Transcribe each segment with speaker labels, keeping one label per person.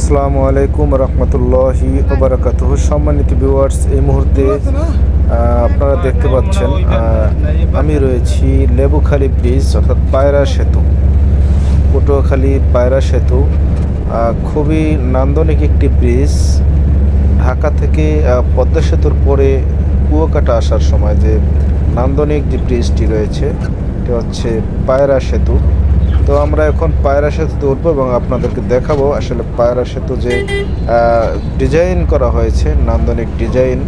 Speaker 1: আসসালামু আলাইকুম রহমতুল্লাহি ওবারাকাতুহু। সম্মানিত ভিউয়ার্স, এই মুহূর্তে আপনারা দেখতে পাচ্ছেন আমি রয়েছি লেবুখালী ব্রিজ অর্থাৎ পায়রা সেতু, পটুয়াখালী পায়রা সেতু। খুবই নান্দনিক একটি ব্রিজ। ঢাকা থেকে পদ্মা সেতুর পরে কুয়াকাটা আসার সময় যে নান্দনিক যে ব্রিজটি রয়েছে এটি হচ্ছে পায়রা সেতু। তো আমরা এখন পায়রা সেতুতে উঠবো এবং আপনাদেরকে দেখাবো আসলে পায়রা সেতু যে ডিজাইন করা হয়েছে, নান্দনিক ডিজাইন,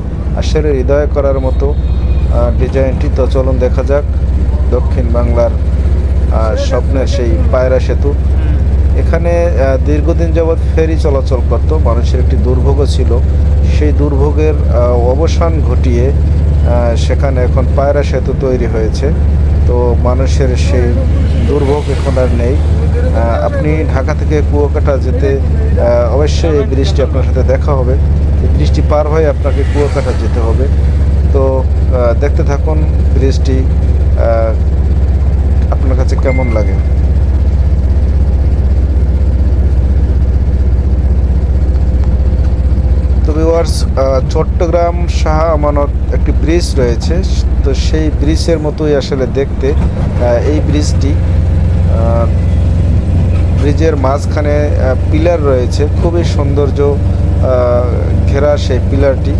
Speaker 1: আসলে হৃদয় করার মতো ডিজাইনটি। তো চলুন দেখা যাক দক্ষিণ বাংলার স্বপ্নের সেই পায়রা সেতু। এখানে দীর্ঘদিন যাবৎ ফেরি চলাচল করত, মানুষের একটি দুর্ভোগও ছিল। সেই দুর্ভোগের অবসান ঘটিয়ে সেখানে এখন পায়রা সেতু তৈরি হয়েছে। তো মানুষের সেই দুর্ভোগ এখন আর নেই। আপনি ঢাকা থেকে কুয়াকাটা যেতে অবশ্যই এই ব্রিজটি আপনার সাথে দেখা হবে। এই ব্রিজটি পার হয়ে আপনাকে কুয়াকাটা যেতে হবে। তো দেখতে থাকুন ব্রিজটি আপনার কাছে কেমন লাগে। তো ভিউয়ার্স, চট্টগ্রাম শাহ আমানত একটি ব্রিজ রয়েছে, তো সেই ব্রিজের মতোই আসলে দেখতে এই ব্রিজটি। ব্রিজের মাঝখানে পিলার রয়েছে, খুবই সৌন্দর্য ঘেরা সেই পিলারটি।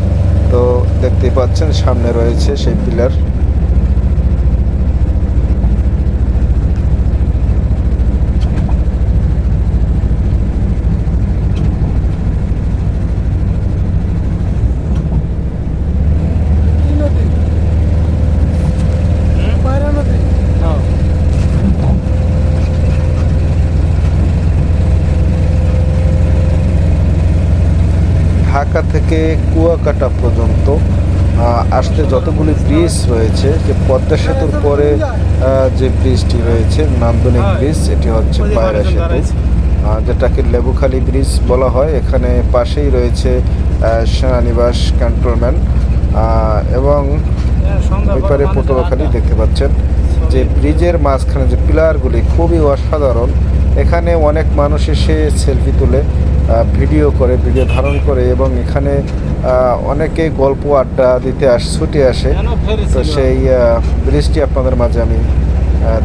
Speaker 1: তো দেখতেই পাচ্ছেন সামনে রয়েছে সেই পিলার। ঢাকা থেকে কুয়াকাটা পর্যন্ত আসতে যতগুলি ব্রিজ রয়েছে, যে পদ্মা সেতুর পরে যে ব্রিজটি রয়েছে নান্দনিক ব্রিজ, এটি হচ্ছে পায়রা সেতু, যেটাকে লেবুখালী ব্রিজ বলা হয়। এখানে পাশেই রয়েছে সেনানিবাস ক্যান্টনমেন্ট এবং ওই পারে পটুয়াখালী। দেখতে পাচ্ছেন যে ব্রিজের মাঝখানে যে পিলারগুলি খুবই অসাধারণ। এখানে অনেক মানুষ এসে সেলফি তুলে, ভিডিও করে, ভিডিও ধারণ করে এবং এখানে অনেকে গল্প আড্ডা দিতে ছুটে আসে। তো সেই ব্রিজটি আপনাদের মাঝে আমি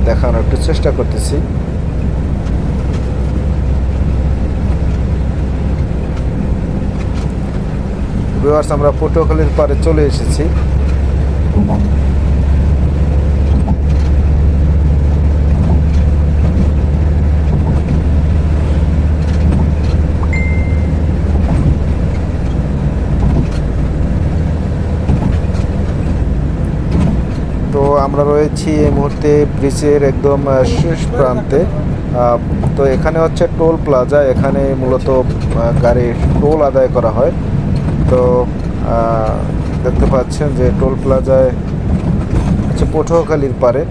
Speaker 1: দেখানোর একটু চেষ্টা করতেছি। ভিউয়ার্স, আমরা পটুয়াখালীর পাড়ে চলে এসেছি। তো আমরা রয়েছি এই মুহূর্তে ব্রিজের একদম শেষ প্রান্তে। তো এখানে হচ্ছে টোল প্লাজা, এখানে মূলত গাড়ির টোল আদায় করা হয়। তো দেখতে পাচ্ছেন যে টোল প্লাজায় হচ্ছে পটুয়াখালীর পারে।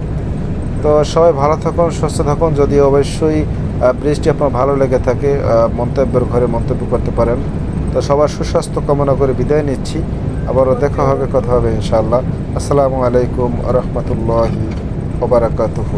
Speaker 1: তো সবাই ভালো থাকুন, সুস্থ থাকুন। যদি অবশ্যই ব্রিজটি আপনার ভালো লেগে থাকে, মন্তব্যের ঘরে মন্তব্য করতে পারেন। তো সবার সুস্বাস্থ্য কামনা করে বিদায় নিচ্ছি। আবারও দেখা হবে, কথা হবে ইনশাআল্লাহ। আসসালামু আলাইকুম রহমতুল্লাহি ওয়া বারাকাতুহু।